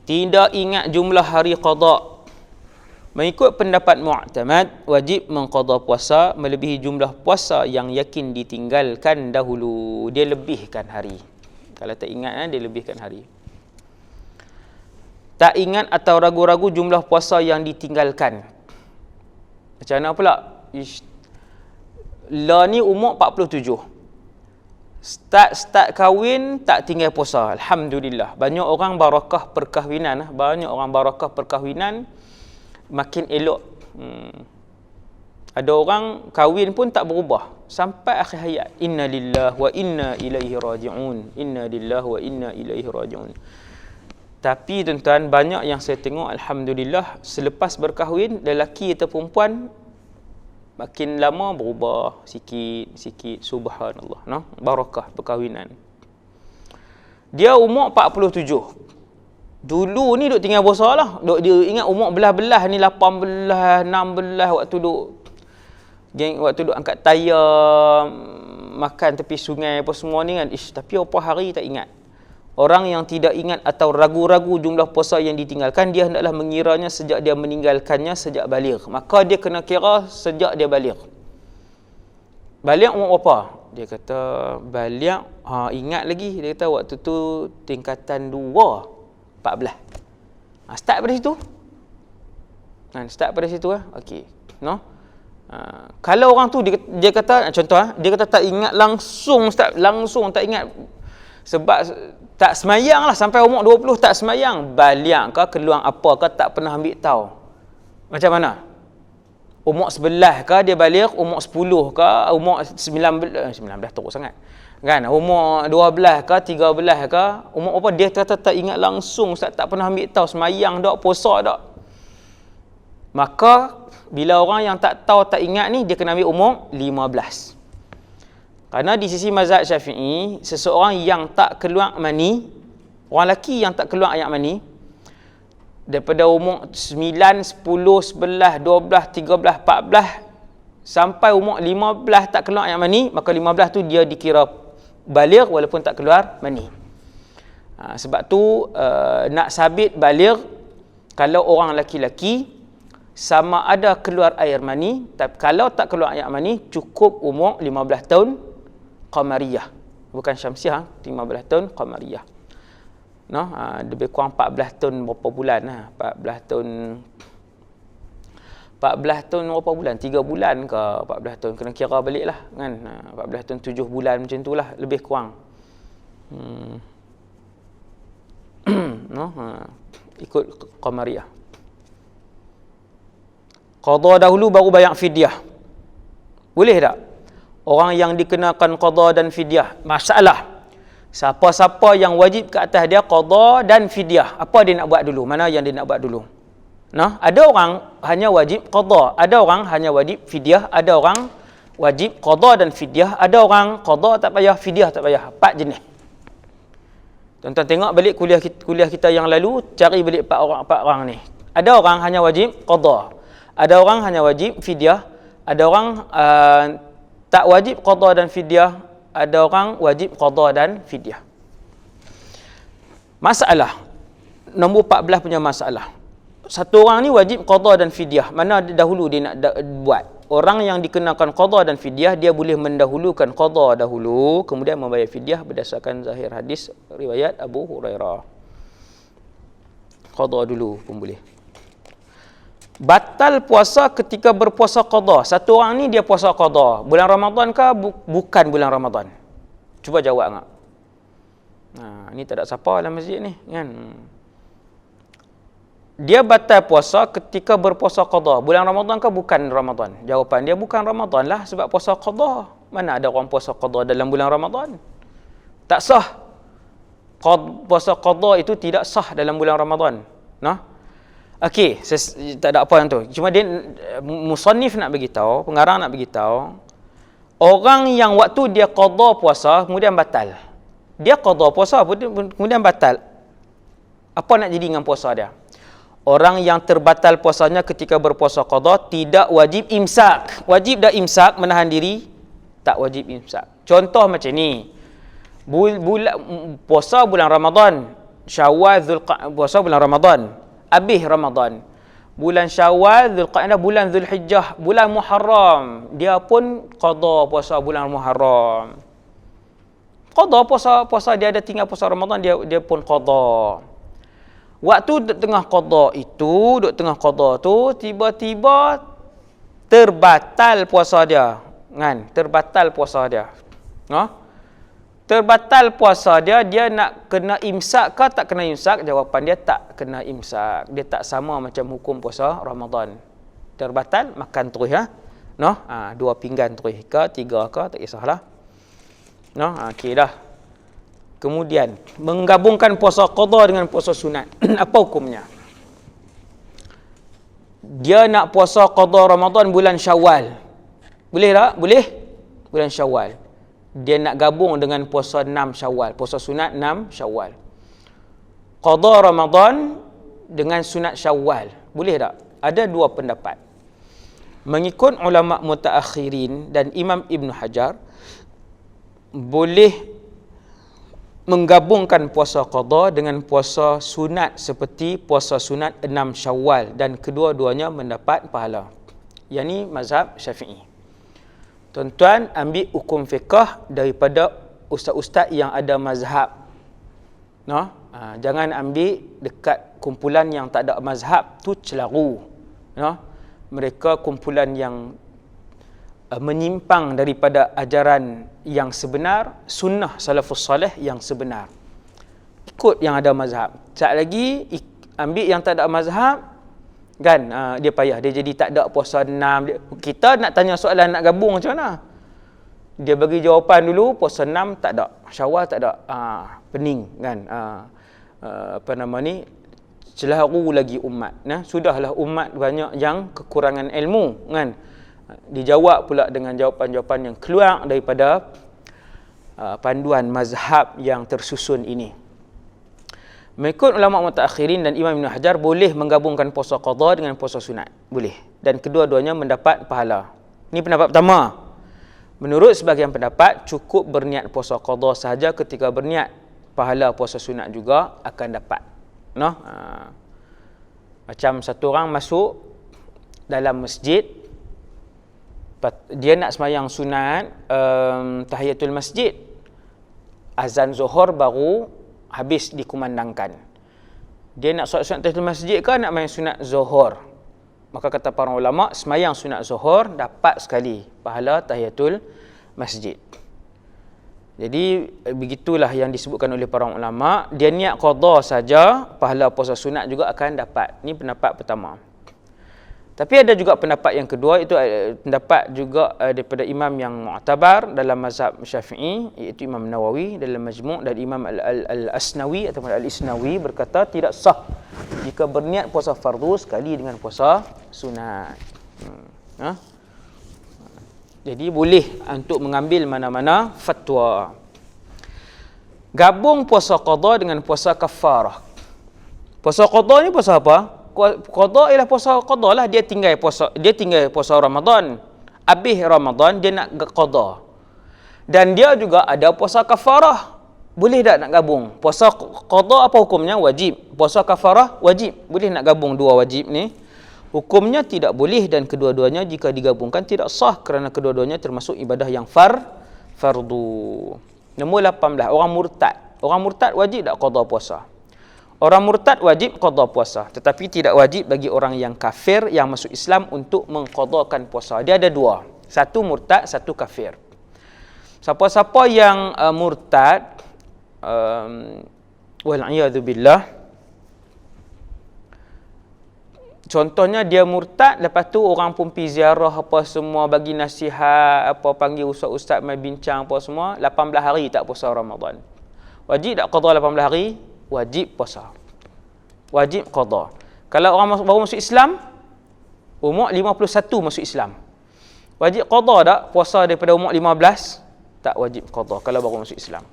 tidak ingat jumlah hari qada. Mengikut pendapat mu'tamad, wajib mengqada puasa melebihi jumlah puasa yang yakin ditinggalkan dahulu. Dia lebihkan hari. Kalau tak ingat, dia lebihkan hari. Tak ingat atau ragu-ragu jumlah puasa yang ditinggalkan. Macam mana pula? La ni umur 47. Start kahwin tak tinggal puasa. Alhamdulillah. Banyak orang barakah perkahwinan. Makin elok. Ada orang kahwin pun tak berubah sampai akhir hayat. Inna lillahi wa inna ilaihi raji'un. Inna lillahi wa inna ilaihi raji'un. Tapi tuan-tuan, banyak yang saya tengok, alhamdulillah, selepas berkahwin, lelaki atau perempuan makin lama berubah sikit-sikit. Subhanallah, no? Barakah perkahwinan. Dia umur 47. Dulu ni duk tinggal puasa lah. Dia ingat umur belah-belah ni 18, 16 waktu duk angkat tayar, makan tepi sungai apa semua ni kan. Tapi apa hari tak ingat. Orang yang tidak ingat atau ragu-ragu jumlah puasa yang ditinggalkan, dia hendaklah mengiranya sejak dia meninggalkannya sejak baligh. Maka dia kena kira sejak dia baligh. Baligh umur apa? Dia kata baligh, ingat lagi. Dia kata waktu tu tingkatan 2. 14. Start pada situ. Start pada situ okey. No. Kalau orang tu dia kata contoh dia kata tak ingat langsung tak ingat sebab tak semayang lah sampai umur 20 tak semayang, balik ke keluar apa ke tak pernah ambil tahu. Macam mana? Umur 11 ke dia balik, umur 10 ke, umur 19 teruk sangat. Kan, umur 12 ke 13 ke, umur apa dia kata tak ingat langsung, tak pernah ambil tahu semayang dak, puasa dak. Maka bila orang yang tak tahu tak ingat ni, dia kena ambil umur 15. Karena di sisi mazhab Syafi'i, seseorang yang tak keluar mani, orang lelaki yang tak keluar air mani daripada umur 9, 10, 11, 12, 13, 14 sampai umur 15 tak keluar air mani, maka 15 tu dia dikira baligh walaupun tak keluar mani. Sebab tu nak sabit baligh, kalau orang lelaki-lelaki sama ada keluar air mani, tapi kalau tak keluar air mani cukup umur 15 tahun qamariyah, bukan syamsiah, 15 tahun qamariyah. No, lebih kurang 14 tahun berapa bulan 14 tahun berapa bulan? 3 bulan ke 14 tahun, kena kira balik lah kan. 14 tahun 7 bulan macam tu lah, lebih kurang. No, ikut qamariyah. Qada dahulu baru bayar fidyah. Boleh tak? Orang yang dikenakan qada dan fidyah. Masalah. Siapa-siapa yang wajib ke atas dia qada dan fidyah, apa dia nak buat dulu? Mana yang dia nak buat dulu? Nah, ada orang hanya wajib qada, ada orang hanya wajib fidyah, ada orang wajib qada dan fidyah, ada orang qada tak payah, fidyah tak payah. 4 jenis. Tuan-tuan tengok balik kuliah kita yang lalu, cari balik 4 orang ni. Ada orang hanya wajib qada, ada orang hanya wajib fidyah, ada orang tak wajib qada dan fidyah, ada orang wajib qada dan fidyah. Masalah nombor 14 punya masalah. Satu orang ni wajib qada dan fidyah. Mana dahulu dia nak buat? Orang yang dikenakan qada dan fidyah, dia boleh mendahulukan qada dahulu, kemudian membayar fidyah berdasarkan zahir hadis riwayat Abu Hurairah. Qada dulu pun boleh. Batal puasa ketika berpuasa qada. Satu orang ni dia puasa qada. Bulan Ramadan ke bukan bulan Ramadan? Cuba jawab enggak? Ni tak ada siapa dalam masjid ni kan. Dia batal puasa ketika berpuasa qada. Bulan Ramadan ke bukan Ramadan? Jawapan dia bukan Ramadan lah, sebab puasa qada. Mana ada orang puasa qada dalam bulan Ramadan? Tak sah. Puasa qada itu tidak sah dalam bulan Ramadan. Nah. Okey, tak ada apa yang tu. Cuma dia musannif nak bagi tahu, pengarang nak bagi tahu, orang yang waktu dia qada puasa kemudian batal. Dia qada puasa kemudian batal. Apa nak jadi dengan puasa dia? Orang yang terbatal puasanya ketika berpuasa qada tidak wajib imsak. Wajib dah imsak menahan diri? Tak wajib imsak. Contoh macam ni. Puasa bulan Ramadan. Syawal, Zulqa'dah, puasa bulan Ramadan. Habis Ramadan. Bulan Syawal, Zulqa'dah, bulan Zulhijjah, bulan Muharram. Dia pun qada puasa bulan Muharram. Qada puasa dia ada tinggal puasa Ramadan, dia pun qada. Waktu duk tengah qada itu, tiba-tiba terbatal puasa dia. Kan? Terbatal puasa dia. Terbatal puasa dia nak kena imsak ke tak kena imsak? Jawapan dia tak kena imsak. Dia tak sama macam hukum puasa Ramadan. Terbatal, makan terus ya. 2 pinggan terus ke, 3 ke, tak kisahlah. Okey dah. Kemudian menggabungkan puasa qada dengan puasa sunat. Apa hukumnya? Dia nak puasa qada Ramadan bulan Syawal. Boleh tak? Boleh. Bulan Syawal. Dia nak gabung dengan puasa 6 Syawal, puasa sunat 6 Syawal. Qada Ramadan dengan sunat Syawal. Boleh tak? Ada 2 pendapat. Mengikut ulama mutaakhirin dan Imam Ibn Hajar, boleh menggabungkan puasa qada dengan puasa sunat seperti puasa sunat 6 Syawal dan kedua-duanya mendapat pahala. Yang ni mazhab Syafi'i. Tuan-tuan ambil hukum fiqh daripada ustaz-ustaz yang ada mazhab. Jangan ambil dekat kumpulan yang tak ada mazhab, tu celaru. Mereka kumpulan yang menyimpang daripada ajaran yang sebenar, sunnah salafus salih yang sebenar. Ikut yang ada mazhab. Sekejap lagi ambil yang tak ada mazhab, kan, dia payah, dia jadi tak ada puasa 6. Kita nak tanya soalan nak gabung macam mana? Dia bagi jawapan dulu, puasa 6 tak ada, Syawal tak ada. Pening kan. Celaru lagi umat. Sudahlah umat banyak yang kekurangan ilmu kan. Dijawab pula dengan jawapan-jawapan yang keluar daripada panduan mazhab yang tersusun ini. Mengikut ulama mutaakhirin dan Imam Ibn Hajar, boleh menggabungkan puasa qada dengan puasa sunat. Boleh. Dan kedua-duanya mendapat pahala. Ini pendapat pertama. Menurut sebahagian pendapat, cukup berniat puasa qada sahaja, ketika berniat pahala puasa sunat juga akan dapat. Macam satu orang masuk dalam masjid, dia nak sembahyang sunat tahiyatul masjid. Azan Zuhur baru habis dikumandangkan. Dia nak solat sunat tahiyatul masjid ke nak main sunat Zuhur? Maka kata para ulama, sembahyang sunat Zuhur dapat sekali pahala tahiyatul masjid. Jadi begitulah yang disebutkan oleh para ulama. Dia niat qada saja, pahala puasa sunat juga akan dapat. Ini pendapat pertama. Tapi ada juga pendapat yang kedua, itu pendapat juga daripada imam yang mu'tabar dalam mazhab Syafi'i, iaitu Imam Nawawi dalam Majmu', dan Imam Al-Asnawi ataupun Al-Isnawi berkata tidak sah jika berniat puasa fardu sekali dengan puasa sunat. Jadi boleh untuk mengambil mana-mana fatwa. Gabung puasa qada dengan puasa kafarah. Puasa qada ni puasa apa? Qada ialah puasa qada lah, dia tinggal puasa Ramadan. Habis Ramadan dia nak qada. Dan dia juga ada puasa kafarah. Boleh tak nak gabung? Puasa qada apa hukumnya? Wajib. Puasa kafarah wajib. Boleh nak gabung dua wajib ni? Hukumnya tidak boleh, dan kedua-duanya jika digabungkan tidak sah kerana kedua-duanya termasuk ibadah yang fardu. Nombor 18, orang murtad. Orang murtad wajib tak qada puasa? Orang murtad wajib qada puasa, tetapi tidak wajib bagi orang yang kafir yang masuk Islam untuk mengqadakan puasa. Dia ada dua, satu murtad, satu kafir. Siapa-siapa yang murtad, wal-iyadhu billah, contohnya dia murtad, lepas tu orang pun pergi ziarah apa semua, bagi nasihat, apa panggil ustaz-ustaz mai bincang apa semua, 18 hari tak puasa Ramadan. Wajib tak qada 18 hari? Wajib puasa. Wajib qada. Kalau orang baru masuk Islam, umur 51 masuk Islam, wajib qada tak puasa daripada umur 15? Tak wajib qada kalau baru masuk Islam.